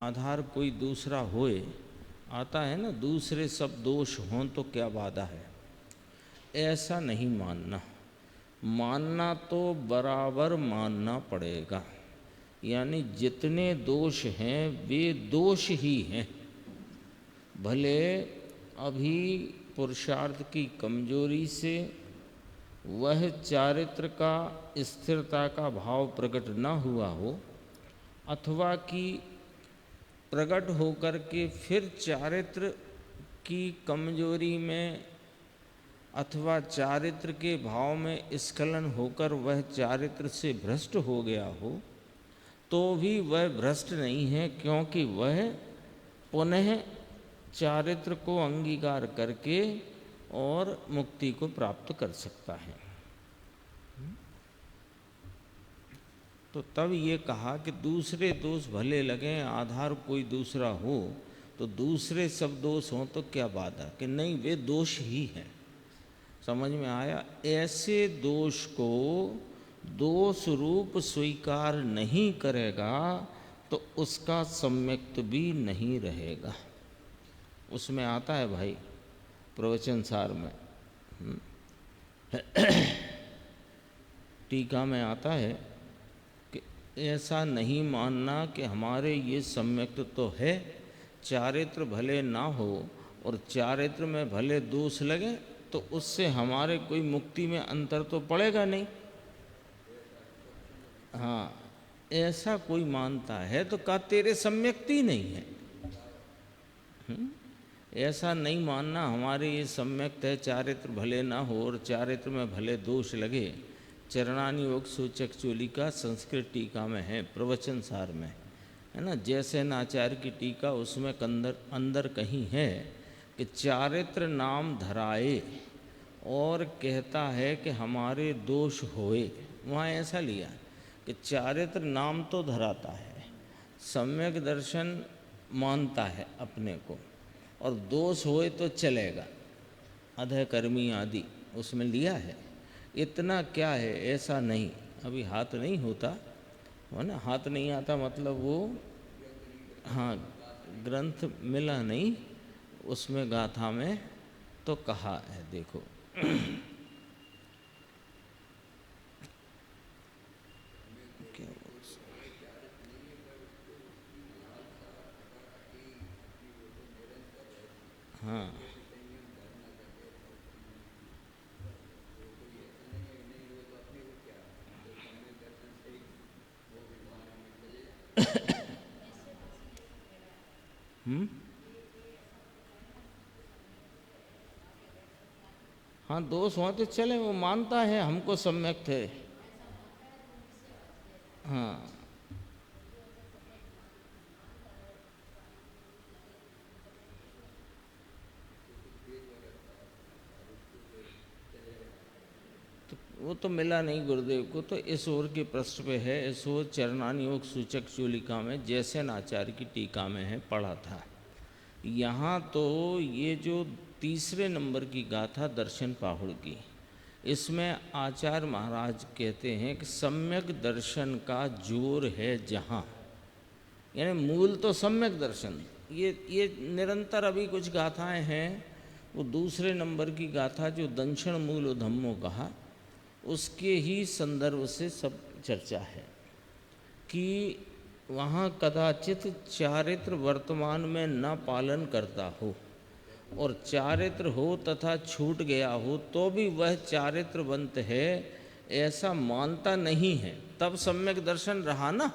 आधार कोई दूसरा होए, आता है ना, दूसरे सब दोष हों तो क्या बाधा है। ऐसा नहीं मानना, मानना तो बराबर मानना पड़ेगा। यानी जितने दोष हैं वे दोष ही हैं। भले अभी पुरुषार्थ की कमजोरी से वह चारित्र का, स्थिरता का भाव प्रकट न हुआ हो, अथवा कि प्रकट होकर के फिर चारित्र की कमजोरी में अथवा चारित्र के भाव में स्खलन होकर वह चारित्र से भ्रष्ट हो गया हो, तो भी वह भ्रष्ट नहीं है, क्योंकि वह पुनः चारित्र को अंगीकार करके और मुक्ति को प्राप्त कर सकता है। तो तब ये कहा कि दूसरे दोष भले लगें, आधार कोई दूसरा हो, तो दूसरे सब दोष हों तो क्या बाधा, कि नहीं वे दोष ही हैं। समझ में आया। ऐसे दोष को दोष रूप स्वीकार नहीं करेगा तो उसका सम्यक्त भी नहीं रहेगा। उसमें आता है भाई प्रवचन सार में, टीका में आता है कि ऐसा नहीं मानना कि हमारे ये सम्यक्त तो है, चारित्र भले ना हो और चारित्र में भले दोष लगे तो उससे हमारे कोई मुक्ति में अंतर तो पड़ेगा नहीं। हाँ, ऐसा कोई मानता है तो का तेरे सम्यक्ति नहीं है। ऐसा नहीं मानना हमारे ये सम्यक्त है, चारित्र भले ना हो और चारित्र में भले दोष लगे। चरणानी योग सूचक चूलिका संस्कृत टीका में है, प्रवचन सार में है ना, जैसे नाचार्य की टीका, उसमें अंदर कहीं है कि चारित्र नाम धराए और कहता है कि हमारे दोष होए। वहाँ ऐसा लिया कि चारित्र नाम तो धराता है, सम्यक दर्शन मानता है अपने को, और दोष होए तो चलेगा, अधकर्मी आदि उसमें लिया है। इतना क्या है, ऐसा नहीं। अभी हाथ नहीं होता है ना, हाथ नहीं आता मतलब वो, हाँ, ग्रंथ मिला नहीं उसमें, गाथा में तो कहा है। देखो क्या हाँ हाँ, दोष हो तो चले, वो मानता है हमको सम्यक्त है। हाँ, तो वो तो मिला नहीं गुरुदेव को, तो इस ओर के पृष्ठ पे है, इस ओर चरणानी योग सूचक चूलिका में जैसे नाचार्य की टीका में है, पढ़ा था। यहाँ तो ये जो तीसरे नंबर की गाथा दर्शन पाहुड़ की, इसमें आचार्य महाराज कहते हैं कि सम्यक दर्शन का जोर है जहाँ, यानी मूल तो सम्यक दर्शन। ये निरंतर अभी कुछ गाथाएं हैं, वो दूसरे नंबर की गाथा जो दंशन मूल धम्मो कहा, उसके ही संदर्भ से सब चर्चा है कि वहाँ कदाचित चारित्र वर्तमान में न पालन करता हो और चारित्र हो तथा छूट गया हो तो भी वह चारित्रवंत है, ऐसा मानता नहीं है, तब सम्यक दर्शन रहा ना।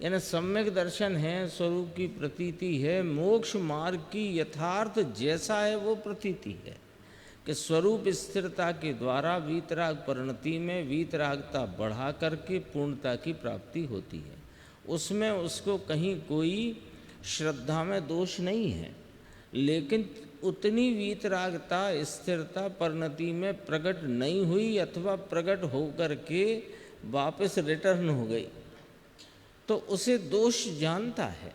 यानी सम्यक दर्शन है, स्वरूप की प्रतीति है, मोक्ष मार्ग की यथार्थ जैसा है वो प्रतीति है कि स्वरूप स्थिरता के द्वारा वीतराग परिणति में वीतरागता बढ़ा करके पूर्णता की प्राप्ति होती है। उसमें उसको कहीं कोई श्रद्धा में दोष नहीं है, लेकिन उतनी वीतरागता स्थिरता परिणति में प्रकट नहीं हुई अथवा प्रकट होकर के वापस रिटर्न हो गई तो उसे दोष जानता है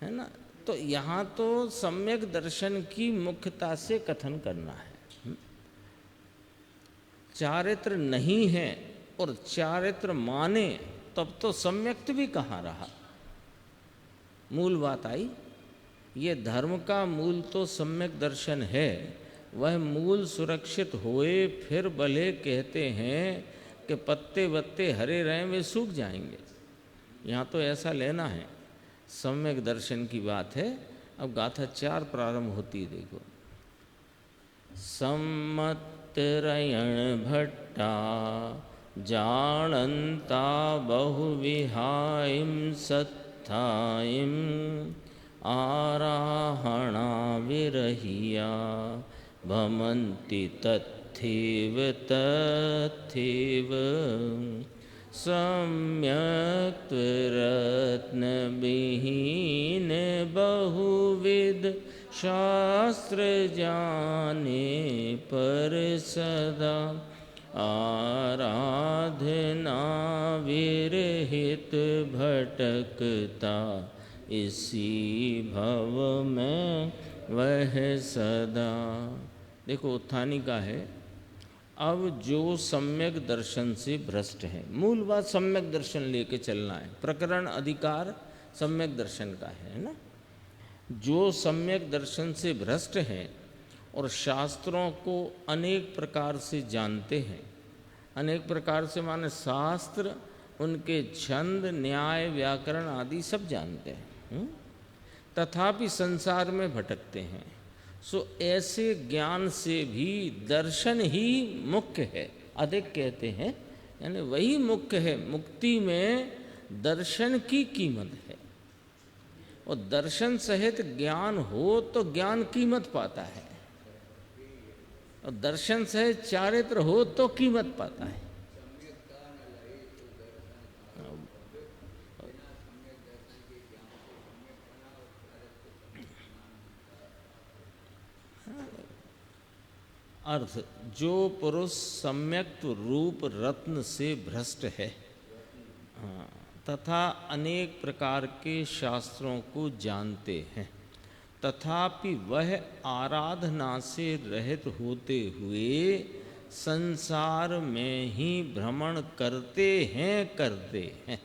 ना। तो यहाँ तो सम्यक दर्शन की मुख्यता से कथन करना है। चारित्र नहीं है और चारित्र माने तब तो सम्यक्त भी कहाँ रहा। मूल बात आई, ये धर्म का मूल तो सम्यक दर्शन है, वह मूल सुरक्षित होए फिर भले कहते हैं कि पत्ते वत्ते हरे रहें वे सूख जाएंगे। यहाँ तो ऐसा लेना है, सम्यक दर्शन की बात है। अब गाथा 4 प्रारंभ होती है, देखो। सम्मतरयण भट्टा जानन्ता बहुविहाइं सत्थाइं आराहणा विरहिया भमन्ति तथैव तथैव सम्यक् रत्नविहीन बहुविध शास्त्र जाने पर सदा आराधना विरहित भटकता इसी भव में वह सदा। देखो उत्थानी का है, अब जो सम्यक दर्शन से भ्रष्ट है, मूल बात सम्यक दर्शन लेके चलना है, प्रकरण अधिकार सम्यक दर्शन का है ना। जो सम्यक दर्शन से भ्रष्ट हैं और शास्त्रों को अनेक प्रकार से जानते हैं, अनेक प्रकार से माने शास्त्र, उनके छंद, न्याय, व्याकरण आदि सब जानते हैं, तथापि संसार में भटकते हैं, सो ऐसे ज्ञान से भी दर्शन ही मुख्य है, अधिक कहते हैं, यानी वही मुख्य है। मुक्ति में दर्शन की कीमत है, और दर्शन सहित ज्ञान हो तो ज्ञान कीमत पाता है, और दर्शन सहित चारित्र हो तो कीमत पाता है। अर्थ, जो पुरुष सम्यक्त रूप रत्न से भ्रष्ट है, तथा अनेक प्रकार के शास्त्रों को जानते हैं, तथापि वह आराधना से रहित होते हुए संसार में ही भ्रमण करते हैं।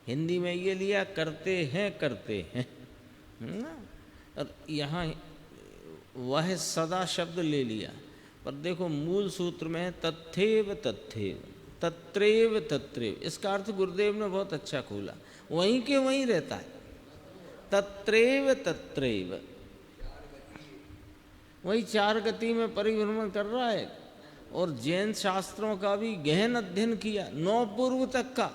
हिंदी में ये लिया करते हैं, और यहाँ वह सदा शब्द ले लिया, पर देखो मूल सूत्र में तथैव तथैव, तत्रेव तत्रेव, इसका अर्थ गुरुदेव ने बहुत अच्छा खोला, वहीं के वहीं रहता है, तत्रेव तत्रेव, वही 4 गति में परिभ्रमण कर रहा है। और जैन शास्त्रों का भी गहन अध्ययन किया, 9 पूर्व तक का,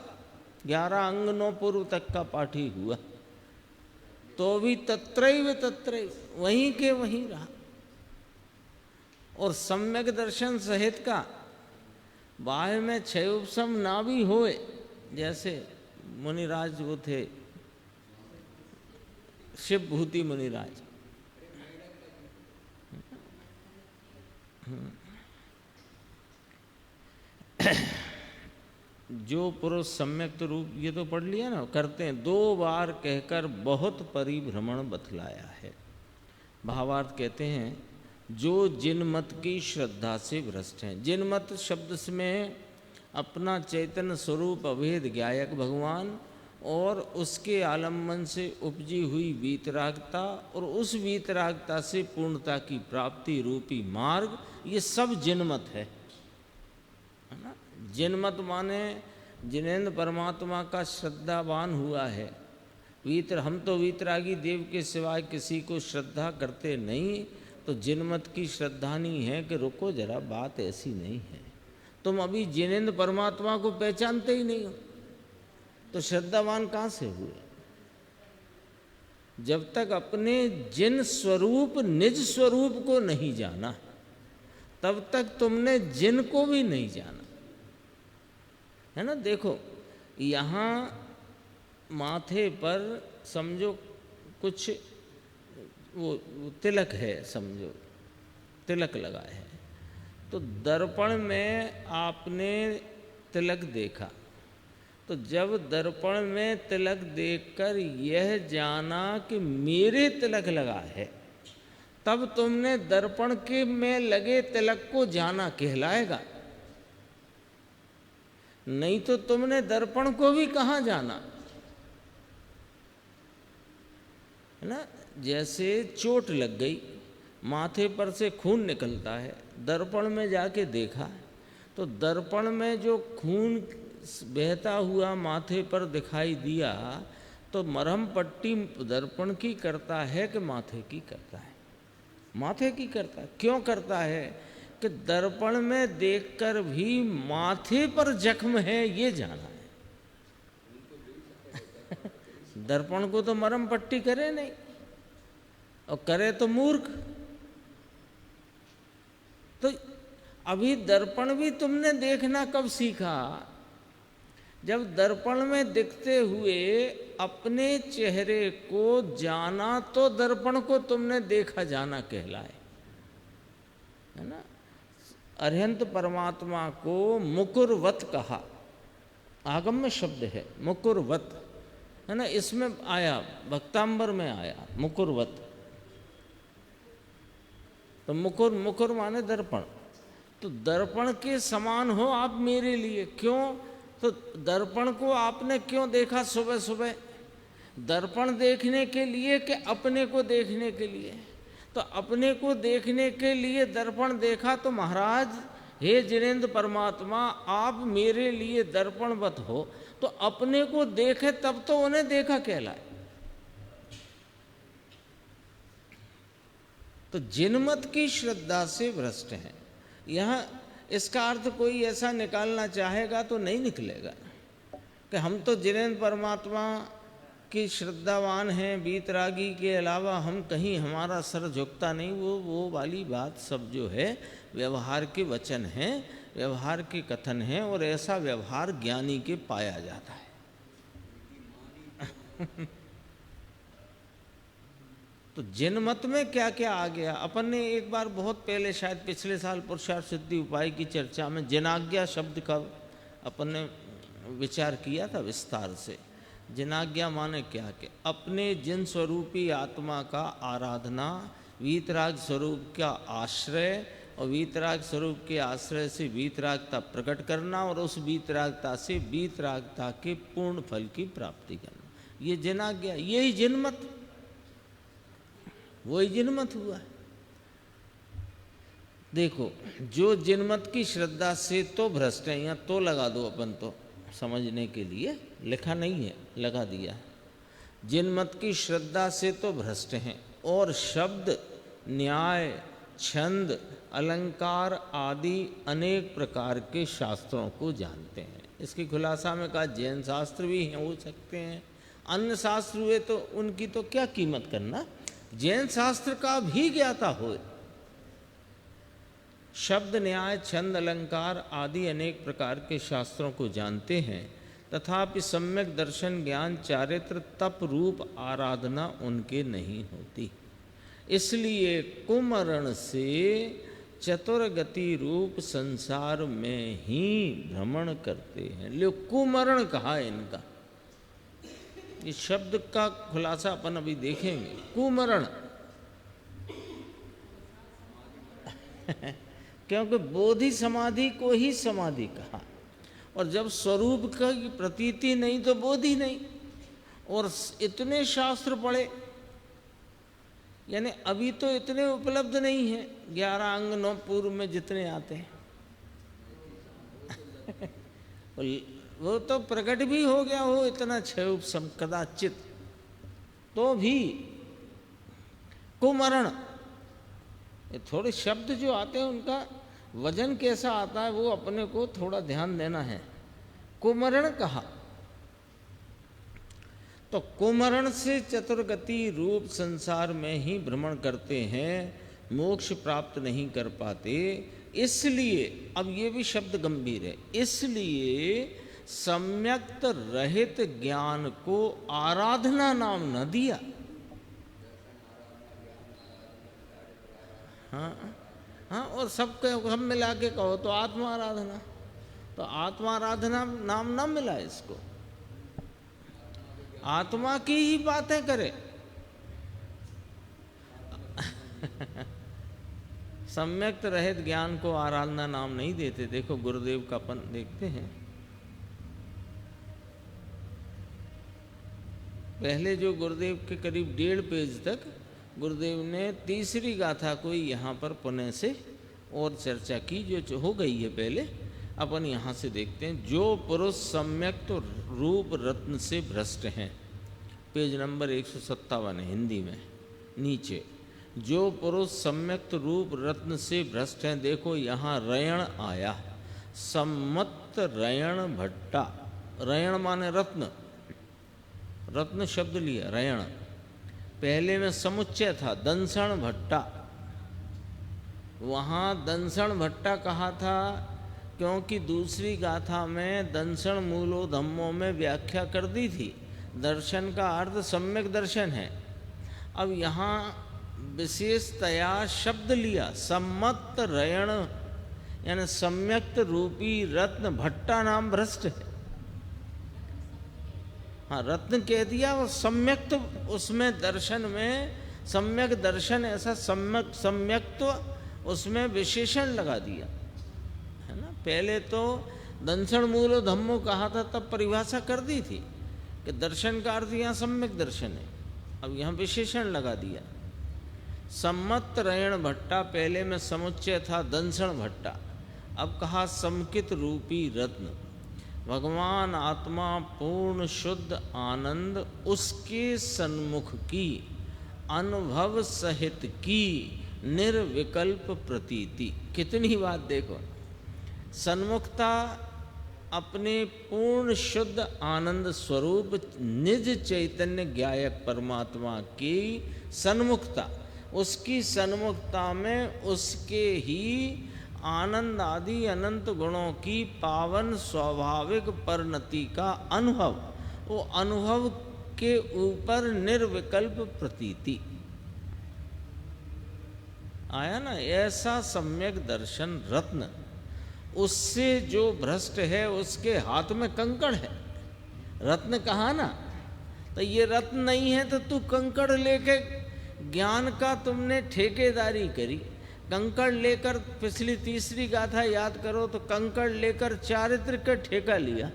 11 अंग 9 पूर्व तक का पाठी हुआ, तो भी तत्रैव तत्रैव, वहीं के वहीं रहा। और सम्यक दर्शन सहित का बाह्य में 6 उपसम ना भी होए, जैसे मुनिराज वो थे शिवभूति मुनिराज, जो पुरुष सम्यक्त रूप, ये तो पढ़ लिया ना, करते हैं, 2 बार कहकर बहुत परिभ्रमण बतलाया है। भावार्थ कहते हैं, जो जिनमत की श्रद्धा से भ्रष्ट हैं। जिनमत शब्द में अपना चैतन्य स्वरूप अभेद ज्ञायक भगवान और उसके आलम्बन से उपजी हुई वीतरागता और उस वीतरागता से पूर्णता की प्राप्ति रूपी मार्ग, ये सब जिनमत है ना। जिनमत माने जिनेन्द्र परमात्मा का श्रद्धावान हुआ है। हम तो वीतरागी देव के सिवाय किसी को श्रद्धा करते नहीं, तो जिनमत की श्रद्धा नहीं है कि रुको जरा, बात ऐसी नहीं है, तुम अभी जिनेन्द्र परमात्मा को पहचानते ही नहीं हो, तो श्रद्धावान कहाँ से हुए? जब तक अपने जिन स्वरूप निज स्वरूप को नहीं जाना, तब तक तुमने जिन को भी नहीं जाना, है ना। देखो यहाँ माथे पर समझो कुछ वो तिलक है, समझो तिलक लगा है, तो दर्पण में आपने तिलक देखा, तो जब दर्पण में तिलक देखकर यह जाना कि मेरे तिलक लगा है, तब तुमने दर्पण के में लगे तिलक को जाना, कहलाएगा। नहीं तो तुमने दर्पण को भी कहाँ जाना, है ना। जैसे चोट लग गई, माथे पर से खून निकलता है, दर्पण में जाके देखा तो दर्पण में जो खून बहता हुआ माथे पर दिखाई दिया, तो मरहम पट्टी दर्पण की करता है कि माथे की करता है? माथे की करता है। क्यों करता है? कि दर्पण में देखकर भी माथे पर जख्म है ये जाना है। दर्पण को तो मरहम पट्टी करे नहीं, और करे तो मूर्ख। तो अभी दर्पण भी तुमने देखना कब सीखा? जब दर्पण में दिखते हुए अपने चेहरे को जाना, तो दर्पण को तुमने देखा जाना कहलाए, है ना। अरिहंत परमात्मा को मुकुरवत कहा, आगम्य शब्द है मुकुरवत, है ना। इसमें आया, भक्तांबर में आया मुकुरवत। तो मुकुर, मुकुर माने दर्पण। तो दर्पण के समान हो आप मेरे लिए। क्यों? तो दर्पण को आपने क्यों देखा सुबह सुबह? दर्पण देखने के लिए कि अपने को देखने के लिए? तो अपने को देखने के लिए दर्पण देखा। तो महाराज, हे जिनेंद्र परमात्मा, आप मेरे लिए दर्पणवत हो, तो अपने को देखे तब तो उन्हें देखा कहलाए। तो जिनमत की श्रद्धा से भ्रष्ट हैं। यहाँ इसका अर्थ कोई ऐसा निकालना चाहेगा तो नहीं निकलेगा कि हम तो जिनेंद्र परमात्मा की श्रद्धावान हैं, वीतरागी के अलावा हम कहीं हमारा सर झुकता नहीं। वो वाली बात सब जो है व्यवहार के वचन हैं, व्यवहार के कथन हैं, और ऐसा व्यवहार ज्ञानी के पाया जाता है। तो जिनमत में क्या क्या आ गया। अपन ने एक बार बहुत पहले, शायद पिछले साल, पुरुषार्थ सिद्धि उपाय की चर्चा में जिनाज्ञा शब्द का अपन ने विचार किया था विस्तार से। जिनाज्ञा माने क्या कि अपने जिन स्वरूपी आत्मा का आराधना, वीतराग स्वरूप का आश्रय, और वीतराग स्वरूप के आश्रय से वीतरागता प्रकट करना, और उस वीतरागता से वीतरागता के पूर्ण फल की प्राप्ति करना, ये जिनाज्ञा, यही जिनमत, वही जिनमत हुआ। देखो, जो जिनमत की श्रद्धा से तो भ्रष्ट है, यहाँ तो लगा दो अपन तो समझने के लिए, लिखा नहीं है, लगा दिया। जिनमत की श्रद्धा से तो भ्रष्ट हैं, और शब्द, न्याय, छंद, अलंकार आदि अनेक प्रकार के शास्त्रों को जानते हैं। इसकी खुलासा में कहा जैन शास्त्र भी हैं, हो सकते हैं, अन्य शास्त्र हुए तो उनकी तो क्या कीमत करना, जैन शास्त्र का भी ज्ञाता हो। शब्द, न्याय, छंद, अलंकार आदि अनेक प्रकार के शास्त्रों को जानते हैं, तथापि सम्यक दर्शन, ज्ञान, चारित्र, तप रूप आराधना उनके नहीं होती। इसलिए कुमरण से चतुर्गति रूप संसार में ही भ्रमण करते हैं। लो, कुमरण कहा इनका। इस शब्द का खुलासा अपन अभी देखेंगे। कुमरण क्योंकि बोधि समाधि को ही समाधि कहा, और जब स्वरूप का प्रतीति नहीं तो बोधि नहीं। और इतने शास्त्र पढ़े, यानी अभी तो इतने उपलब्ध नहीं है, 11 अंग 9 पूर्व में जितने आते हैं वो तो प्रकट भी हो गया हो इतना क्षय कदाचित, तो भी कुमरण, ये थोड़े शब्द जो आते हैं उनका वजन कैसा आता है वो अपने को थोड़ा ध्यान देना है। कुमरण कहा तो कुमरण से चतुर्गति रूप संसार में ही भ्रमण करते हैं, मोक्ष प्राप्त नहीं कर पाते। इसलिए, अब ये भी शब्द गंभीर है, इसलिए सम्यक्त रहित ज्ञान को आराधना नाम न दिया। हाँ हाँ, और सब मिला के कहो तो आत्मा आराधना, तो आत्मा आराधना नाम न मिला इसको, आत्मा की ही बातें करे। सम्यक्त रहित ज्ञान को आराधना नाम नहीं देते। देखो गुरुदेव का अपन देखते हैं, पहले जो गुरुदेव के करीब 1.5 पेज तक गुरुदेव ने तीसरी गाथा को यहाँ पर पुनः से और चर्चा की, जो हो गई है पहले। अपन यहाँ से देखते हैं। जो पुरुष सम्यक तो रूप रत्न से भ्रष्ट हैं, पेज नंबर 157 है हिंदी में नीचे। जो पुरुष सम्यक तो रूप रत्न से भ्रष्ट हैं, देखो यहाँ रयण आया, सम्मत रयण भट्टा। रयण माने रत्न, रत्न शब्द लिया रयण। पहले में समुच्चय था दंसण भट्टा, वहाँ दंसण भट्टा कहा था क्योंकि दूसरी गाथा में दंसण मूलो धम्मों में व्याख्या कर दी थी। दर्शन का अर्थ सम्यक दर्शन है। अब यहाँ विशेषतया शब्द लिया सम्मत रयण, यानी सम्यक्त रूपी रत्न भट्टा नाम भ्रष्ट है। हाँ, रत्न कह दिया, वो सम्यक्त उसमें दर्शन में सम्यक दर्शन, ऐसा सम्यक सम्यक्त्व उसमें विशेषण लगा दिया है ना। पहले तो दंसण मूलो धम्मो कहा था, तब परिभाषा कर दी थी कि दर्शन का अर्थ यहाँ सम्यक दर्शन है। अब यहाँ विशेषण लगा दिया। सम्मत रयण भट्टा, पहले में समुच्चय था दंसण भट्टा, अब कहा समकित रूपी रत्न। भगवान आत्मा पूर्ण शुद्ध आनंद उसके सन्मुख की अनुभव सहित की निर्विकल्प प्रतीति। कितनी बात देखो, सन्मुखता अपने पूर्ण शुद्ध आनंद स्वरूप निज चैतन्य ज्ञायक परमात्मा की सन्मुखता, उसकी सन्मुखता में उसके ही आनंद आदि अनंत गुणों की पावन स्वाभाविक परिणति का अनुभव, वो अनुभव के ऊपर निर्विकल्प प्रतीति आया ना। ऐसा सम्यक दर्शन रत्न, उससे जो भ्रष्ट है उसके हाथ में कंकड़ है। रत्न कहा ना, तो ये रत्न नहीं है तो तू कंकड़ लेके ज्ञान का तुमने ठेकेदारी करी। कंकड़ लेकर, पिछली तीसरी गाथा याद करो तो कंकड़ लेकर चारित्र का ठेका लिया।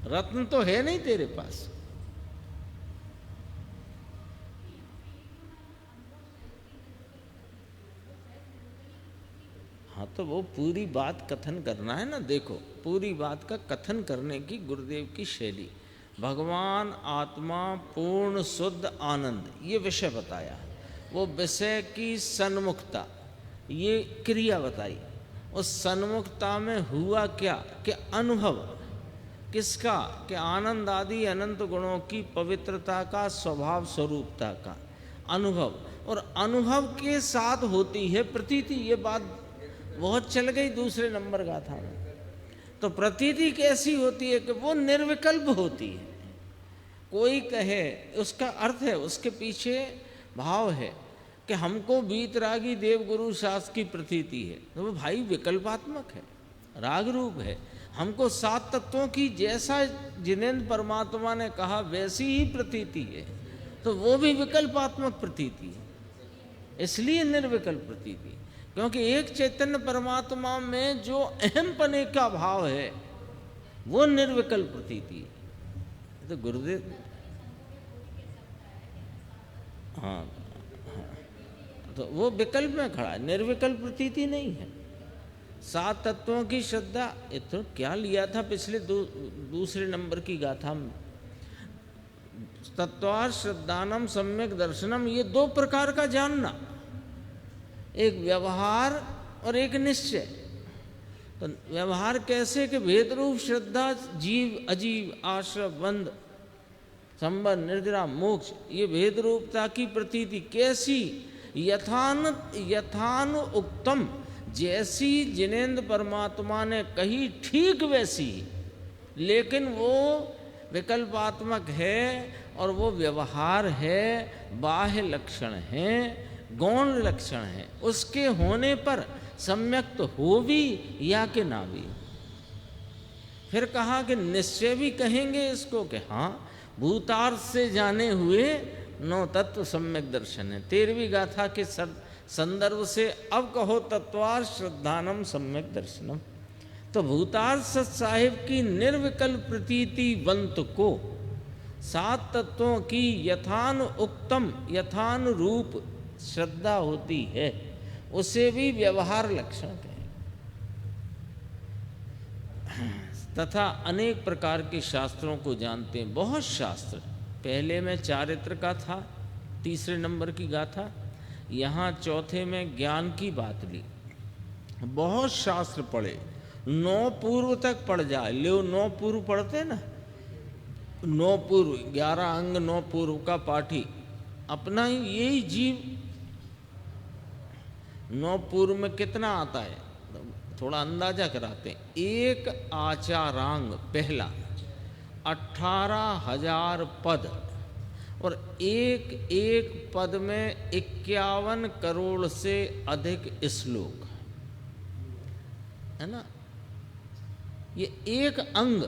रत्न तो है नहीं तेरे पास। हाँ, तो वो पूरी बात कथन करना है ना। देखो, पूरी बात का कथन करने की गुरुदेव की शैली। भगवान आत्मा पूर्ण शुद्ध आनंद, ये विषय बताया। वो विषय की सन्मुखता, ये क्रिया बताई। उस सन्मुखता में हुआ क्या कि अनुभव किसका, कि आनंद आदि अनंत गुणों की पवित्रता का, स्वभाव स्वरूपता का अनुभव। और अनुभव के साथ होती है प्रतीति। ये बात बहुत चल गई दूसरे नंबर गाथा में। तो प्रतीति कैसी होती है कि वो निर्विकल्प होती है। कोई कहे, उसका अर्थ है, उसके पीछे भाव है कि हमको वीतरागी देवगुरु शास्त्र की प्रतीति है, तो वो भाई विकल्पात्मक है, राग रूप है। हमको 7 तत्वों की जैसा जिनेंद्र परमात्मा ने कहा वैसी ही प्रतीति है, तो वो भी विकल्पात्मक प्रतीति है, इसलिए निर्विकल्प प्रतीति। क्योंकि एक चैतन्य परमात्मा में जो अहम पने का भाव है वो निर्विकल्प प्रतीति है। तो गुरुदेव, हाँ, तो वो विकल्प में खड़ा है, निर्विकल्प प्रतीति नहीं है। 7 तत्वों की श्रद्धा, ये तो क्या लिया था पिछले दूसरे नंबर की गाथा में, तत्वार श्रद्धानम सम्यक दर्शनम। ये 2 प्रकार का जानना, एक व्यवहार और एक निश्चय। तो व्यवहार कैसे कि भेद रूप श्रद्धा, जीव अजीव, आश्रय बंध, संबंध, निर्जरा, मोक्ष, ये भेद रूपता की प्रतीति कैसी, यथान उक्तम, जैसी जिनेंद्र परमात्मा ने कही ठीक वैसी, लेकिन वो विकल्पात्मक है और वो व्यवहार है, बाह्य लक्षण है, गौण लक्षण है। उसके होने पर सम्यक तो हो भी या कि ना भी। फिर कहा कि निश्चय भी कहेंगे इसको कि हाँ, भूतार्थ से जाने हुए 9 तत्व सम्यक दर्शन है। 13वीं गाथा के संदर्भ से अब कहो तत्वार श्रद्धानम सम्यक दर्शनम। तो भूतार्थ सत साहिब की निर्विकल्प प्रतीति वंत को सात तत्वों की यथान उक्तम यथानुरूप श्रद्धा होती है, उसे भी व्यवहार लक्षण कहें। तथा अनेक प्रकार के शास्त्रों को जानते हैं, बहुत शास्त्र। पहले में चारित्र का था, तीसरे नंबर की गाथा, यहाँ चौथे में ज्ञान की बात ली। बहुत शास्त्र पढ़े, 9 पूर्व तक पढ़ जाए। लो 9 पूर्व पढ़ते ना, 9 पूर्व, 11 अंग 9 पूर्व का पाठी अपना ही यही जीव। 9 पूर्व में कितना आता है, थोड़ा अंदाजा कराते हैं। एक आचारांग पहला 18,000 पद, और एक एक पद में 51 करोड़ से अधिक श्लोक है ना। ये एक अंग,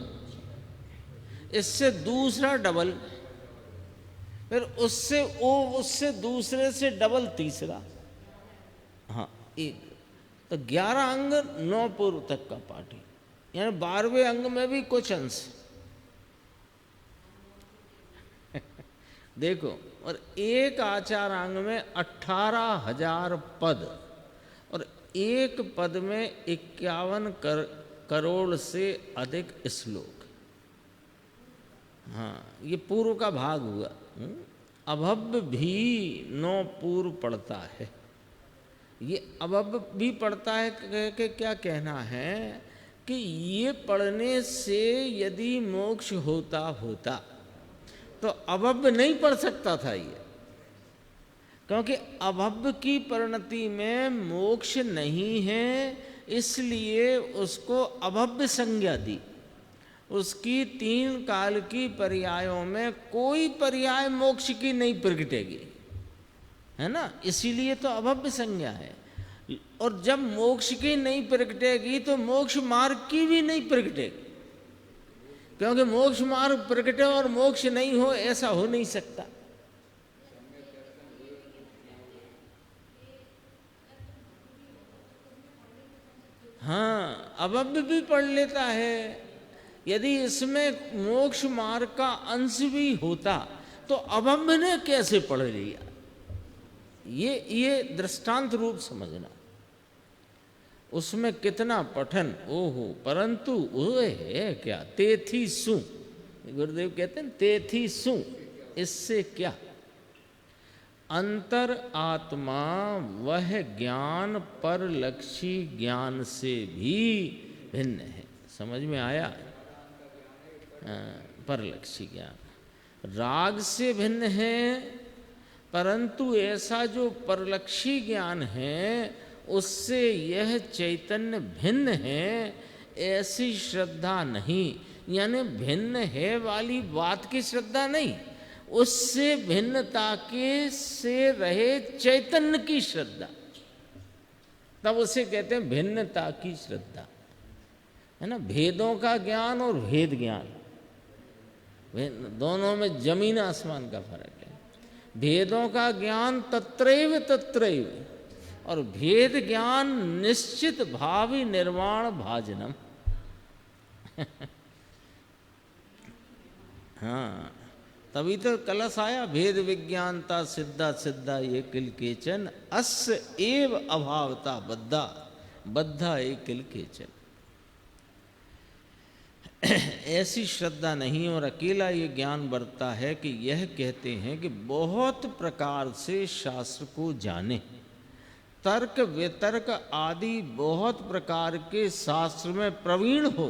इससे दूसरा डबल, फिर उससे दूसरे से डबल तीसरा। हाँ, एक तो 11 अंग 9 पूर्व तक का पाठ है, यानी 12वें अंग में भी कुछ अंश देखो। और एक आचारांग में 18,000 पद, और एक पद में 51 करोड़ से अधिक श्लोक। हाँ, ये पूर्व का भाग हुआ। अभव्य भी 9 पूर्व पढ़ता है। ये अभव्य भी पढ़ता है कि क्या कहना है कि ये पढ़ने से यदि मोक्ष होता तो अभव्य नहीं पढ़ सकता था ये, क्योंकि अभव्य की परिणति में मोक्ष नहीं है, इसलिए उसको अभव्य संज्ञा दी। उसकी 3 काल की पर्यायों में कोई पर्याय मोक्ष की नहीं प्रगटेगी, है ना, इसीलिए तो अभव्य संज्ञा है। और जब मोक्ष की नहीं प्रगटेगी तो मोक्ष मार्ग की भी नहीं प्रगटेगी, क्योंकि मोक्ष मार्ग प्रगटे और मोक्ष नहीं हो, ऐसा हो नहीं सकता। हाँ, अभव्य भी पढ़ लेता है। यदि इसमें मोक्ष मार्ग का अंश भी होता तो अभव्य ने कैसे पढ़ लिया, ये दृष्टांत रूप समझना। उसमें कितना पठन, ओहो, परंतु वो है क्या, तेथी सु, गुरुदेव कहते हैं तेथी सु, इससे क्या, अंतर आत्मा वह ज्ञान परलक्षी ज्ञान से भी भिन्न है। समझ में आया? परलक्षी ज्ञान राग से भिन्न है, परंतु ऐसा जो परलक्षी ज्ञान है उससे यह चैतन्य भिन्न है, ऐसी श्रद्धा नहीं। यानी भिन्न है वाली बात की श्रद्धा नहीं, उससे भिन्नता के से रहे चैतन्य की श्रद्धा, तब उसे कहते हैं भिन्नता की श्रद्धा, है ना। भेदों का ज्ञान और भेद ज्ञान, दोनों में जमीन आसमान का फर्क है। भेदों का ज्ञान तत्रैव तत्रैव, और भेद ज्ञान निश्चित भावी निर्वाण भाजनम। हाँ, तभी तो कलश आया, भेद विज्ञानता सिद्धा सिद्धा ये किल केचन, अस्य एव अभावता बद्धा बद्धा ये किल केचन। ऐसी श्रद्धा नहीं, और अकेला ये ज्ञान बरता है कि यह कहते हैं कि बहुत प्रकार से शास्त्र को जाने, तर्क वितर्क आदि बहुत प्रकार के शास्त्र में प्रवीण हो,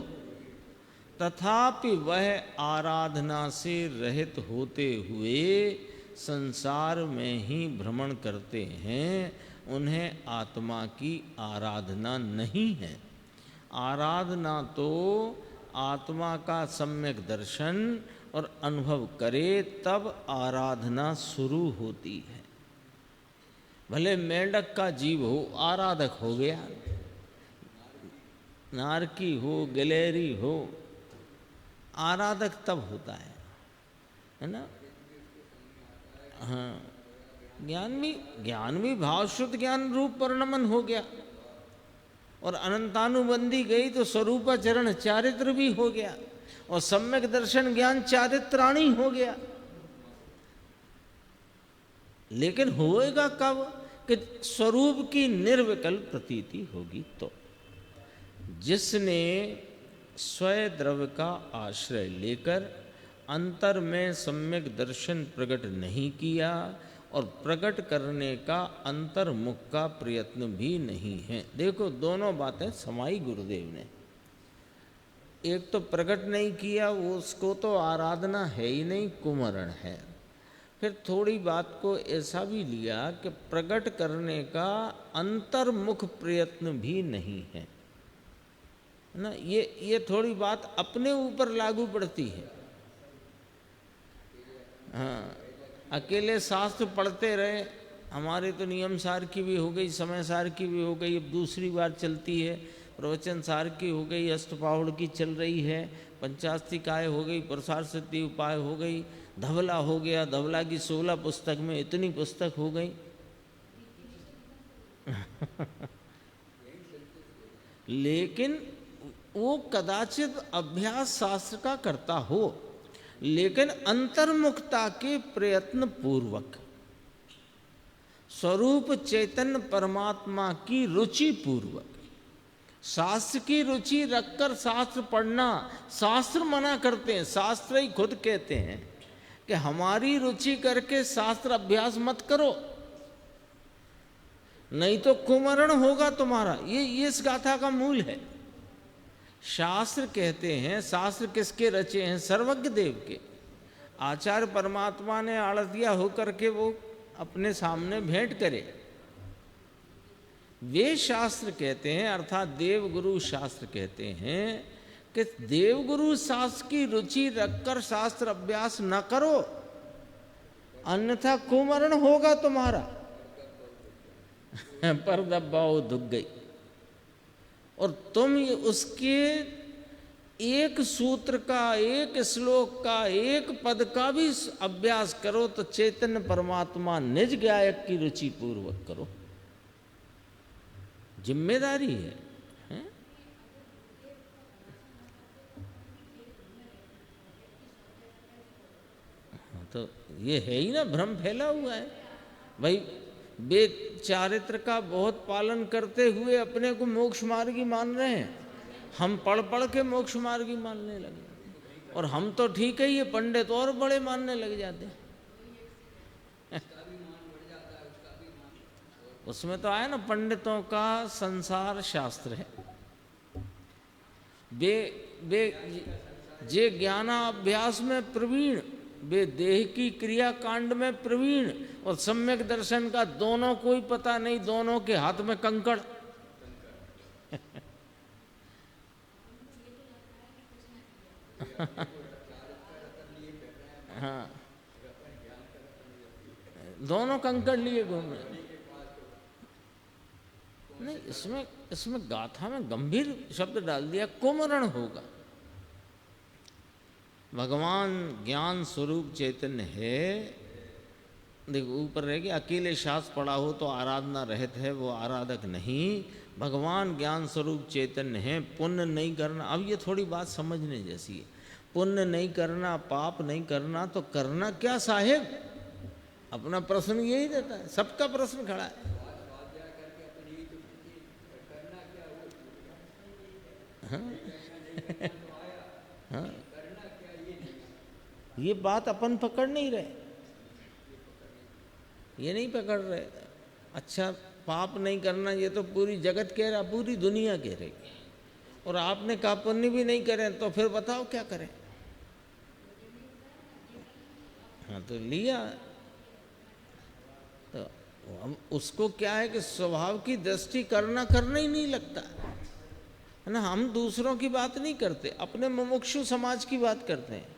तथापि वह आराधना से रहित होते हुए संसार में ही भ्रमण करते हैं, उन्हें आत्मा की आराधना नहीं है। आराधना तो आत्मा का सम्यक दर्शन और अनुभव करे तब आराधना शुरू होती है। भले मेंढक का जीव हो, आराधक हो गया, नारकी हो, गिलहरी हो, आराधक तब होता है ना। हाँ, ज्ञान भी भाव शुद्ध ज्ञान रूप परिणमन हो गया, और अनंतानुबंधी गई तो स्वरूपाचरण चारित्र भी हो गया। और सम्यक दर्शन ज्ञान चारित्राणी हो गया। लेकिन होएगा कब कि स्वरूप की निर्विकल्प प्रतीति होगी। तो जिसने स्वयं द्रव्य का आश्रय लेकर अंतर में सम्यक दर्शन प्रकट नहीं किया और प्रकट करने का अंतर्मुख का प्रयत्न भी नहीं है। देखो दोनों बातें समाई गुरुदेव ने। एक तो प्रकट नहीं किया, वो उसको तो आराधना है ही नहीं, कुमरण है। फिर थोड़ी बात को ऐसा भी लिया कि प्रकट करने का अंतर्मुख प्रयत्न भी नहीं है ना। ये थोड़ी बात अपने ऊपर लागू पड़ती है। हाँ, अकेले शास्त्र पढ़ते रहे, हमारे तो नियम सार की भी हो गई, समय सार की भी हो गई, अब दूसरी बार चलती है, प्रवचन सार की हो गई, अष्टपाहुड़ की चल रही है, पंचास्तिकाय हो गई, प्रसार सिद्धि उपाय हो गई, धवला हो गया, धवला की 16 पुस्तक में इतनी पुस्तक हो गई। लेकिन वो कदाचित अभ्यास शास्त्र का करता हो, लेकिन अंतर्मुखता के प्रयत्न पूर्वक स्वरूप चैतन्य परमात्मा की रुचि पूर्वक, शास्त्र की रुचि रखकर शास्त्र पढ़ना, शास्त्र मना करते हैं, शास्त्र ही खुद कहते हैं कि हमारी रुचि करके शास्त्र अभ्यास मत करो, नहीं तो कुमरण होगा तुम्हारा। ये इस गाथा का मूल है। शास्त्र कहते हैं, शास्त्र किसके रचे हैं? सर्वज्ञ देव के। आचार्य परमात्मा ने आड़तिया होकर के वो अपने सामने भेंट करे। वे शास्त्र कहते हैं, अर्थात देवगुरु शास्त्र कहते हैं कि देवगुरु शास्त्र की रुचि रखकर शास्त्र अभ्यास न करो, अन्यथा कुमरण होगा तुम्हारा। पर दब्बाओ दुख गई। और तुम उसके एक सूत्र का, एक श्लोक का, एक पद का भी अभ्यास करो तो चैतन्य परमात्मा निज गायक की रुचि पूर्वक करो। जिम्मेदारी है, हैं? तो ये है ही ना, भ्रम फैला हुआ है भाई। वेद चारित्र का बहुत पालन करते हुए अपने को मोक्ष मार्गी मान रहे हैं। हम पढ़ पढ़ के मोक्ष मार्गी मानने लगे, और हम तो ठीक है, ये पंडित और बड़े मानने लग जाते हैं। उसमें तो आया ना, पंडितों का संसार शास्त्र है। वे जे ज्ञानाभ्यास में प्रवीण, वे देह की क्रिया कांड में प्रवीण, और सम्यक दर्शन का दोनों कोई पता नहीं, दोनों के हाथ में कंकड़। हाँ, दोनों कंकड़ लिए घूम रहे। नहीं, इसमें गाथा में गंभीर शब्द डाल दिया, कुमरण होगा। भगवान ज्ञान स्वरूप चैतन्य है। देखो ऊपर रह गया, अकेले शास्त्र पढ़ा हो तो आराधना रहित है, वो आराधक नहीं। भगवान ज्ञान स्वरूप चैतन्य है। पुण्य नहीं करना, अब ये थोड़ी बात समझने जैसी है। पुण्य नहीं करना, पाप नहीं करना, तो करना क्या साहेब? अपना प्रश्न यही देता है, सबका प्रश्न खड़ा है। हाँ? हाँ? ये बात अपन पकड़ नहीं रहे, ये नहीं पकड़ रहे। अच्छा, पाप नहीं करना ये तो पूरी जगत कह रहा, पूरी दुनिया कह रही, और आपने कहा पुण्य भी नहीं करें, तो फिर बताओ क्या करें? हाँ, तो लिया तो हम उसको क्या है कि स्वभाव की दृष्टि करना ही नहीं लगता है ना। हम दूसरों की बात नहीं करते, अपने मुमुक्षु समाज की बात करते हैं।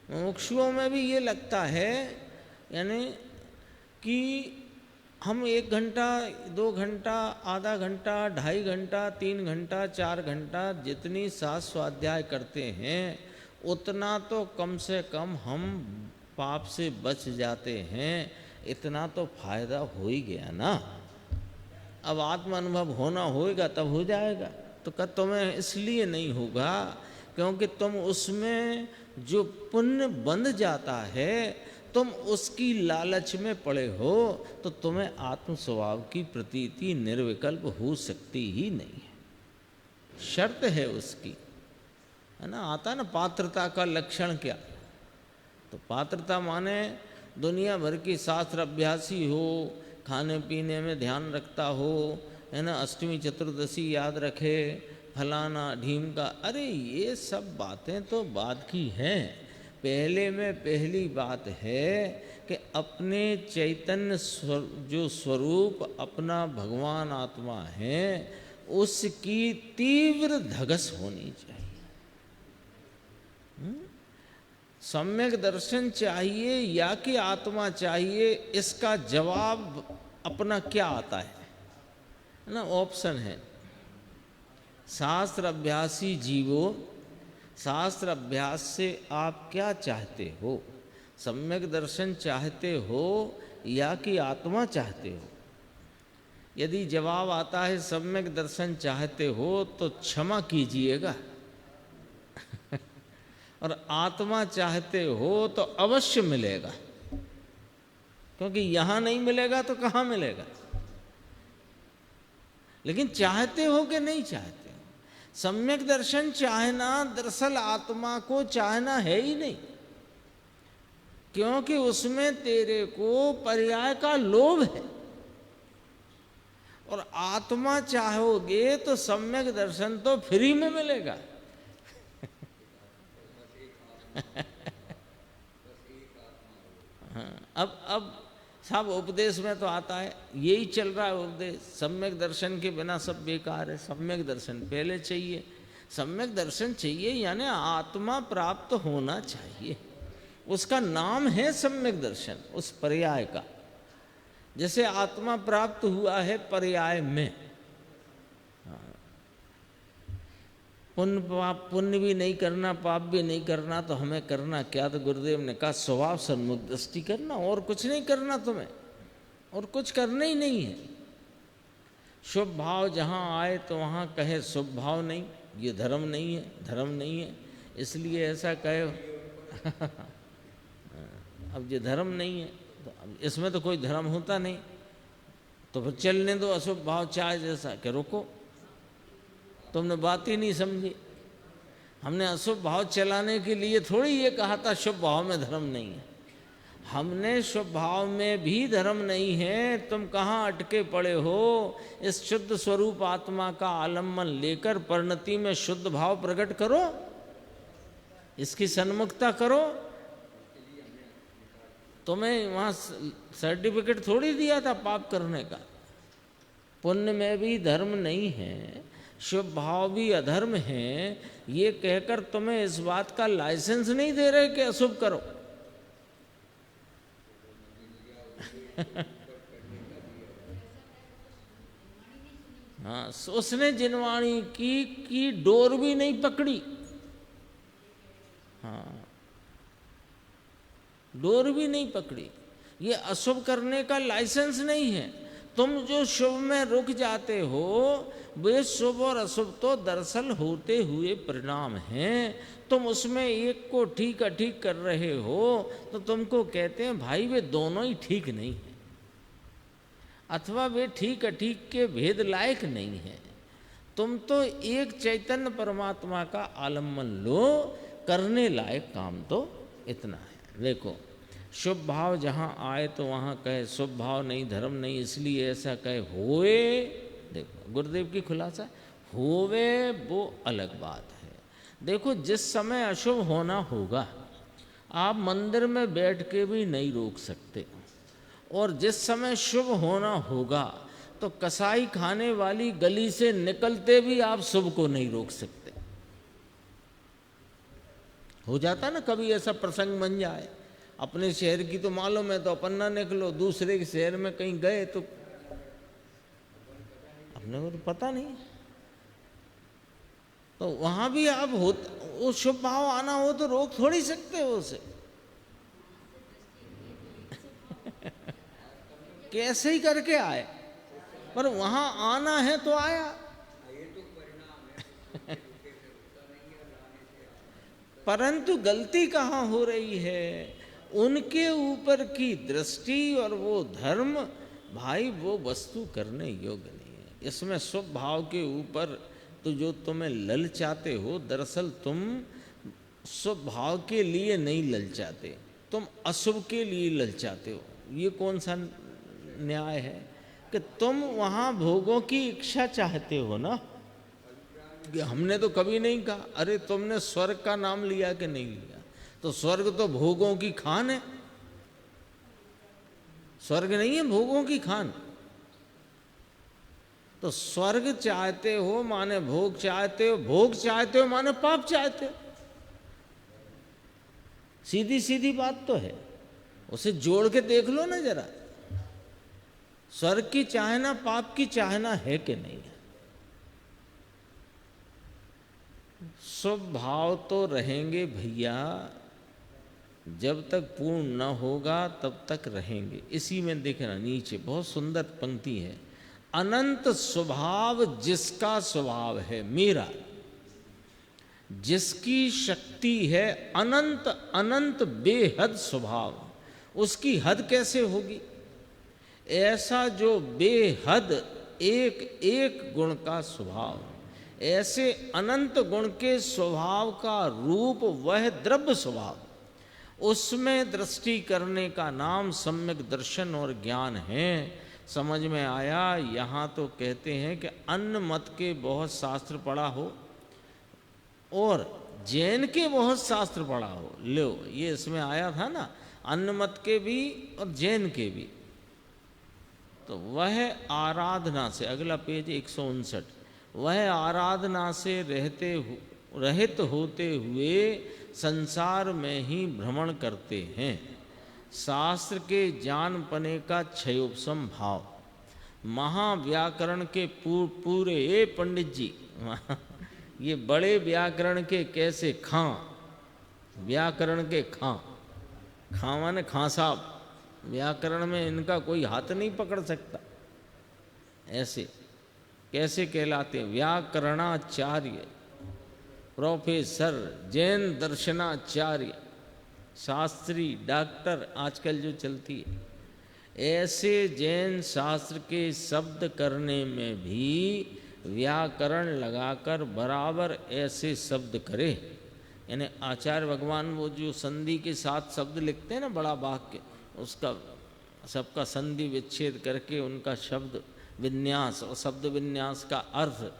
मुमुक्षुओं में भी ये लगता है, यानी कि हम 1 घंटा, 2 घंटा, आधा घंटा, 2.5 घंटा, 3 घंटा, 4 घंटा जितनी शास्त्र स्वाध्याय करते हैं, उतना तो कम से कम हम पाप से बच जाते हैं। इतना तो फायदा हो ही गया ना। अब आत्म अनुभव होना होएगा तब हो जाएगा। तो कहा तुम्हें इसलिए नहीं होगा क्योंकि तुम उसमें जो पुण्य बंध जाता है तुम उसकी लालच में पड़े हो, तो तुम्हें आत्म स्वभाव की प्रतीति निर्विकल्प हो सकती ही नहीं है। शर्त है उसकी, है ना। आता ना पात्रता का लक्षण क्या, तो पात्रता माने दुनिया भर की शास्त्र अभ्यासी हो, खाने पीने में ध्यान रखता हो, है ना, अष्टमी चतुर्दशी याद रखे, फलाना ढीम का। अरे ये सब बातें तो बाद की हैं। पहले में पहली बात है कि अपने चैतन्य जो स्वरूप अपना भगवान आत्मा है उसकी तीव्र धगस होनी चाहिए। सम्यक दर्शन चाहिए या कि आत्मा चाहिए, इसका जवाब अपना क्या आता है ना, ऑप्शन है। शास्त्र अभ्यासी जीवो, शास्त्र अभ्यास से आप क्या चाहते हो? सम्यक दर्शन चाहते हो या कि आत्मा चाहते हो? यदि जवाब आता है सम्यक दर्शन चाहते हो तो क्षमा कीजिएगा और आत्मा चाहते हो तो अवश्य मिलेगा, क्योंकि यहाँ नहीं मिलेगा तो कहाँ मिलेगा। लेकिन चाहते हो कि नहीं चाहते? सम्यक दर्शन चाहना दरअसल आत्मा को चाहना है ही नहीं, क्योंकि उसमें तेरे को पर्याय का लोभ है। और आत्मा चाहोगे तो सम्यक दर्शन तो फ्री में मिलेगा हाँ, अब साहब उपदेश में तो आता है, यही चल रहा है उपदेश, सम्यक दर्शन के बिना सब बेकार है। सम्यक दर्शन पहले चाहिए, सम्यक दर्शन चाहिए यानी आत्मा प्राप्त होना चाहिए, उसका नाम है सम्यक दर्शन, उस पर्याय का। जैसे आत्मा प्राप्त हुआ है पर्याय में, पुण्य भी नहीं करना, पाप भी नहीं करना, तो हमें करना क्या? तो गुरुदेव ने कहा स्वभाव सन्मुख दृष्टि करना, और कुछ नहीं करना तुम्हें, और कुछ करना ही नहीं है। शुभ भाव जहाँ आए तो वहाँ कहे शुभ भाव नहीं, ये धर्म नहीं है, धर्म नहीं है, इसलिए ऐसा कहे अब ये धर्म नहीं है तो अब इसमें तो कोई धर्म होता नहीं, तो फिर चलने दो अशुभ भाव चाहे जैसा। कि रुको, तुमने बात ही नहीं समझी। हमने अशुभ भाव चलाने के लिए थोड़ी ये कहा था शुभ भाव में धर्म नहीं है। हमने शुभ भाव में भी धर्म नहीं है, तुम कहाँ अटके पड़े हो? इस शुद्ध स्वरूप आत्मा का आलम्बन लेकर परिणति में शुद्ध भाव प्रकट करो, इसकी सन्मुखता करो। तुम्हें वहाँ सर्टिफिकेट थोड़ी दिया था पाप करने का। पुण्य में भी धर्म नहीं है, शुभ भाव भी अधर्म है, ये कहकर तुम्हें इस बात का लाइसेंस नहीं दे रहे कि अशुभ करो हाँ, उसने जिनवाणी की डोर भी नहीं पकड़ी। हाँ, डोर भी नहीं पकड़ी। ये अशुभ करने का लाइसेंस नहीं है। तुम जो शुभ में रुक जाते हो, वे शुभ और अशुभ तो दरअसल होते हुए परिणाम हैं। तुम उसमें एक को ठीक अठीक कर रहे हो तो तुमको कहते हैं भाई वे दोनों ही ठीक नहीं है, अथवा वे ठीक अठीक के भेद लायक नहीं है। तुम तो एक चैतन्य परमात्मा का आलम्बन लो, करने लायक काम तो इतना है। देखो, शुभ भाव जहाँ आए तो वहाँ कहे शुभ भाव नहीं, धर्म नहीं, इसलिए ऐसा कहे होवे। देखो गुरुदेव की खुलासा, होवे वो अलग बात है। देखो, जिस समय अशुभ होना होगा आप मंदिर में बैठ के भी नहीं रोक सकते, और जिस समय शुभ होना होगा तो कसाई खाने वाली गली से निकलते भी आप शुभ को नहीं रोक सकते। हो जाता ना कभी ऐसा प्रसंग बन जाए, अपने शहर की तो मालूम है तो अपन ना निकलो, दूसरे के शहर में कहीं गए तो अपने को तो पता नहीं, तो वहां भी आप वो शुभ भाव आना हो तो रोक थोड़ी सकते हो उसे कैसे ही करके आए, पर वहां आना है तो आया परंतु गलती कहाँ हो रही है, उनके ऊपर की दृष्टि और वो धर्म, भाई वो वस्तु करने योग्य नहीं है। इसमें स्वभाव के ऊपर तो जो तुम्हें ललचाते हो, दरअसल तुम स्वभाव के लिए नहीं ललचाते, तुम अशुभ के लिए ललचाते हो। ये कौन सा न्याय है कि तुम वहाँ भोगों की इच्छा चाहते हो ना। कि हमने तो कभी नहीं कहा, अरे तुमने स्वर्ग का नाम लिया कि नहीं लिया? तो स्वर्ग तो भोगों की खान है, स्वर्ग नहीं है भोगों की खान। तो स्वर्ग चाहते हो माने भोग चाहते हो, भोग चाहते हो माने पाप चाहते हो। सीधी सीधी बात तो है, उसे जोड़ के देख लो ना जरा। स्वर्ग की चाहना पाप की चाहना है कि नहीं है? स्वभाव तो रहेंगे भैया, जब तक पूर्ण न होगा तब तक रहेंगे। इसी में देखना नीचे बहुत सुंदर पंक्ति है, अनंत स्वभाव जिसका स्वभाव है मेरा, जिसकी शक्ति है अनंत अनंत बेहद स्वभाव, उसकी हद कैसे होगी? ऐसा जो बेहद एक एक गुण का स्वभाव, ऐसे अनंत गुण के स्वभाव का रूप वह द्रव्य स्वभाव, उसमें दृष्टि करने का नाम सम्यक दर्शन और ज्ञान है। समझ में आया? यहाँ तो कहते हैं कि अन्न मत के बहुत शास्त्र पढ़ा हो और जैन के बहुत शास्त्र पढ़ा हो, लो ये इसमें आया था ना, अन्न मत के भी और जैन के भी। तो वह आराधना से, अगला पेज 159, वह आराधना से रहित होते हुए संसार में ही भ्रमण करते हैं। शास्त्र के जान पने का क्षयोपम भाव, महाव्याकरण के पूरे ए पंडित जी ये बड़े व्याकरण के कैसे खां, व्याकरण के खां, खां माने खां साहब, व्याकरण में इनका कोई हाथ नहीं पकड़ सकता। ऐसे कैसे कहलाते हैं? व्याकरणाचार्य, प्रोफेसर, जैन दर्शनाचार्य, शास्त्री, डॉक्टर आजकल जो चलती है, ऐसे जैन शास्त्र के शब्द करने में भी व्याकरण लगाकर बराबर ऐसे शब्द करे। यानी आचार्य भगवान वो जो संधि के साथ शब्द लिखते हैं ना बड़ा वाक्य, उसका सबका संधि विच्छेद करके उनका शब्द विन्यास और शब्द विन्यास का अर्थ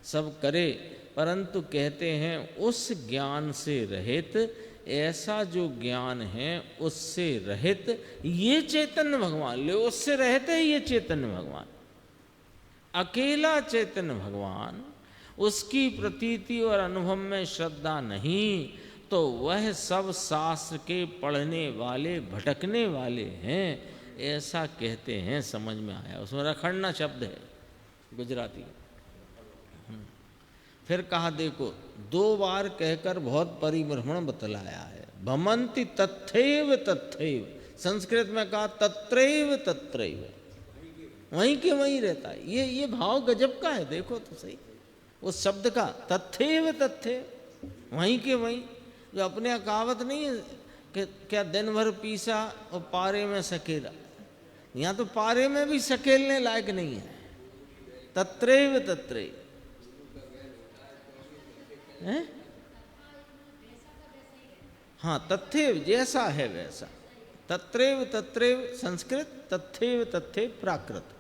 सब करे, परंतु कहते हैं उस ज्ञान से रहित, ऐसा जो ज्ञान है उससे रहित ये चैतन्य भगवान, ले उससे रहित है ये चैतन्य भगवान, अकेला चैतन्य भगवान, उसकी प्रतीति और अनुभव में श्रद्धा नहीं तो वह सब शास्त्र के पढ़ने वाले भटकने वाले हैं, ऐसा कहते हैं। समझ में आया? उसमें रखड़ना शब्द है गुजराती। फिर कहा देखो, 2 बार कहकर बहुत परिभ्रमण बतलाया है। भमंति तथैव तथैव, संस्कृत में कहा तत्रैव तत्रैव, वहीं के वहीं रहता है। ये भाव गजब का है, देखो तो सही उस शब्द का, तथैव तथैव, वहीं के वहीं। जो अपने यहाँ कहावत नहीं है कि क्या दिन भर पीसा और पारे में सकेला, यहाँ तो पारे में भी सकेलने लायक नहीं है। तत्रैव तत्रैव है, हाँ तथैव जैसा है वैसा, तत्रैव तत्रैव संस्कृत, तथैव तथैव प्राकृत।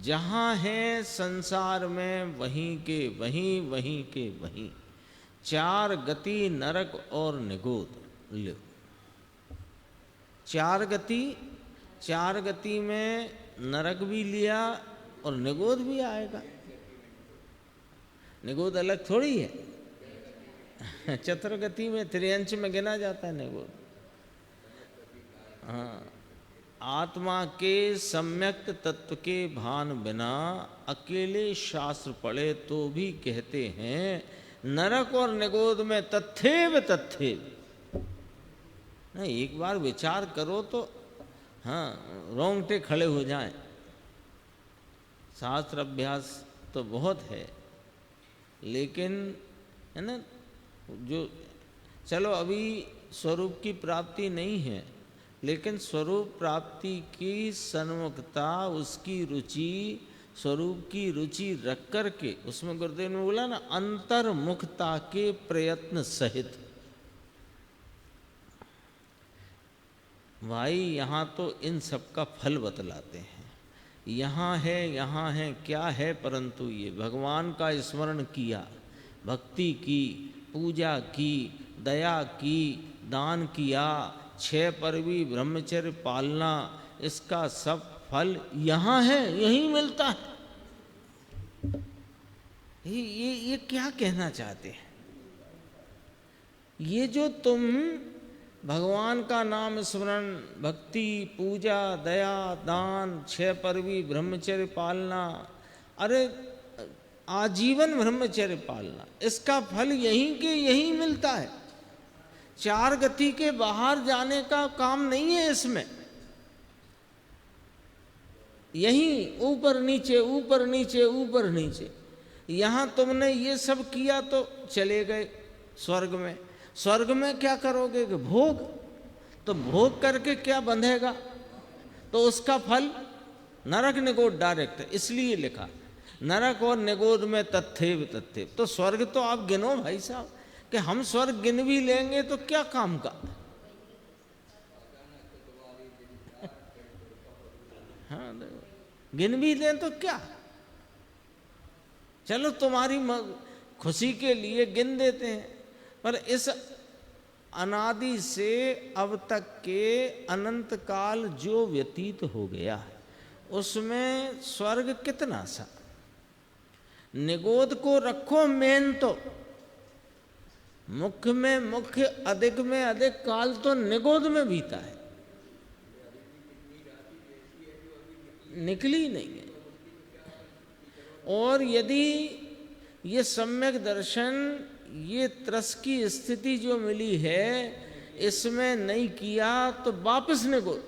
जहाँ है संसार में वहीं के वहीं, वहीं के वहीं। 4 गति नरक और निगोद, लो 4 गति, 4 गति में नरक भी लिया और निगोद भी आएगा। निगोद अलग थोड़ी है, चतुर्गति में त्रियंच में गिना जाता है निगोद। हाँ, आत्मा के सम्यक तत्व के भान बिना अकेले शास्त्र पढ़े तो भी कहते हैं नरक और निगोद में तथैव तथैव। नहीं, एक बार विचार करो तो हाँ रोंगटे खड़े हो जाएं। शास्त्र अभ्यास तो बहुत है, लेकिन है ना, जो चलो अभी स्वरूप की प्राप्ति नहीं है, लेकिन स्वरूप प्राप्ति की सन्मुखता, उसकी रुचि, स्वरूप की रुचि रख कर के, उसमें गुरुदेव ने बोला ना, अंतर्मुखता के प्रयत्न सहित। भाई यहाँ तो इन सब का फल बतलाते हैं, यहाँ है क्या है, परंतु ये भगवान का स्मरण किया, भक्ति की, पूजा की, दया की, दान किया, 6 परवी ब्रह्मचर्य पालना, इसका सब फल यहाँ है, यहीं मिलता है। ये क्या कहना चाहते हैं? ये जो तुम भगवान का नाम स्मरण, भक्ति, पूजा, दया, दान, 6 परवी ब्रह्मचर्य पालना, अरे आजीवन ब्रह्मचर्य पालना, इसका फल यहीं के यहीं मिलता है। 4 गति के बाहर जाने का काम नहीं है इसमें, यहीं ऊपर नीचे ऊपर नीचे ऊपर नीचे। यहाँ तुमने ये सब किया तो चले गए स्वर्ग में। स्वर्ग में क्या करोगे? भोग। तो भोग करके क्या बंधेगा? तो उसका फल नरक निगोद डायरेक्ट। इसलिए लिखा नरक और निगोद में तथैव तथैव। तो स्वर्ग तो आप गिनो भाई साहब, कि हम स्वर्ग गिन भी लेंगे तो क्या काम का। हाँ, गिन भी लें तो क्या, चलो तुम्हारी खुशी के लिए गिन देते हैं, पर इस अनादि से अब तक के अनंत काल जो व्यतीत हो गया उसमें स्वर्ग कितना सा। निगोद को रखो मेन, तो मुख्य में मुख्य, अधिक में अधिक काल तो निगोद में बीता है, निकली नहीं है। और यदि ये सम्यक दर्शन, ये त्रस की स्थिति जो मिली है, इसमें नहीं किया तो वापस निगोद।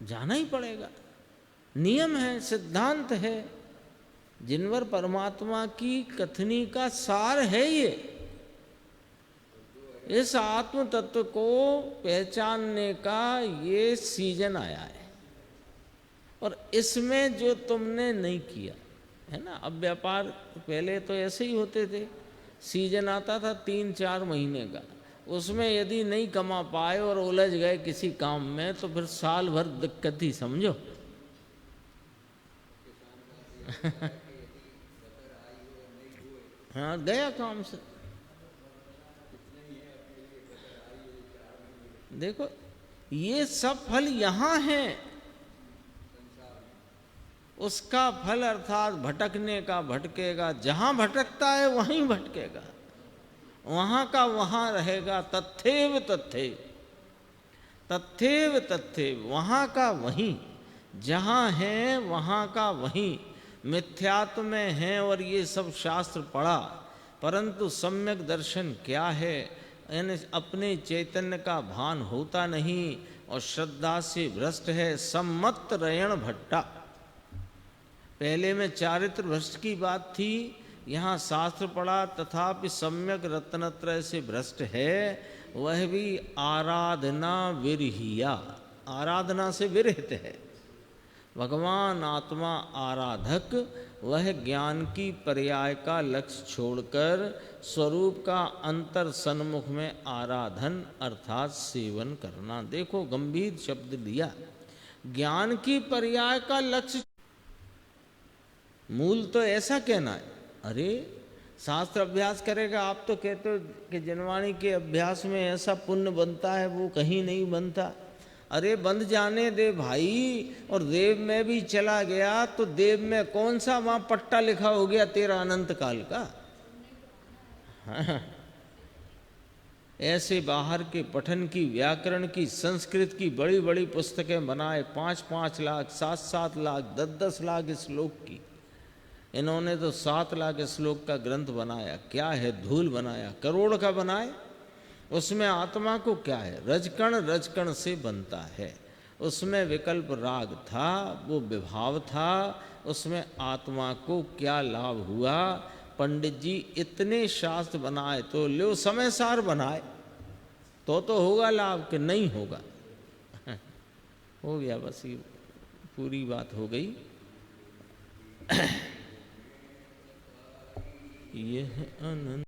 जाना ही पड़ेगा, नियम है, सिद्धांत है, जिनवर परमात्मा की कथनी का सार है ये। इस आत्म तत्व को पहचानने का ये सीजन आया है, और इसमें जो तुमने नहीं किया है ना। अब व्यापार पहले तो ऐसे ही होते थे, सीजन आता था 3-4 महीने का, उसमें यदि नहीं कमा पाए और उलझ गए किसी काम में तो फिर साल भर दिक्कत ही समझो। हाँ, गया काम से। देखो ये सब फल यहाँ है, उसका फल अर्थात भटकने का भटकेगा, जहाँ भटकता है वहीं भटकेगा, वहाँ का वहाँ रहेगा। तथैव तथैव, तथैव तथैव, वहाँ का वहीं, जहाँ है वहाँ का वहीं। मिथ्यात्व में है और ये सब शास्त्र पढ़ा, परंतु सम्यक दर्शन क्या है, यानी अपने चैतन्य का भान होता नहीं और श्रद्धा से भ्रष्ट है। सम्मत रयण भट्टा, पहले में चारित्र भ्रष्ट की बात थी, यहाँ शास्त्र पढ़ा तथापि सम्यक रत्नत्रय से भ्रष्ट है, वह भी आराधना विरहिया, आराधना से विरहित है। भगवान आत्मा आराधक, वह ज्ञान की पर्याय का लक्ष्य छोड़कर स्वरूप का अंतर सन्मुख में आराधन अर्थात सेवन करना। देखो गंभीर शब्द दिया, ज्ञान की पर्याय का लक्ष्य। मूल तो ऐसा कहना है। अरे शास्त्र अभ्यास करेगा, आप तो कहते हो कि जनवाणी के अभ्यास में ऐसा पुण्य बनता है, वो कहीं नहीं बनता। अरे बंद जाने दे भाई। और देव में भी चला गया तो देव में कौन सा वहां पट्टा लिखा हो गया तेरा अनंत काल का। हाँ। ऐसे बाहर के पठन की, व्याकरण की, संस्कृत की बड़ी बड़ी पुस्तकें बनाए, 5-5 लाख, 7-7 लाख, 10-10 लाख श्लोक की। इन्होंने तो 7 लाख श्लोक का ग्रंथ बनाया। क्या है? धूल बनाया, करोड़ का बनाए। उसमें आत्मा को क्या है? रजकण रजकण से बनता है, उसमें विकल्प राग था, वो विभाव था, उसमें आत्मा को क्या लाभ हुआ। पंडित जी इतने शास्त्र बनाए तो लो समय सार बनाए तो होगा लाभ कि नहीं होगा। हो गया, बस ये पूरी बात हो गई। यह अनंत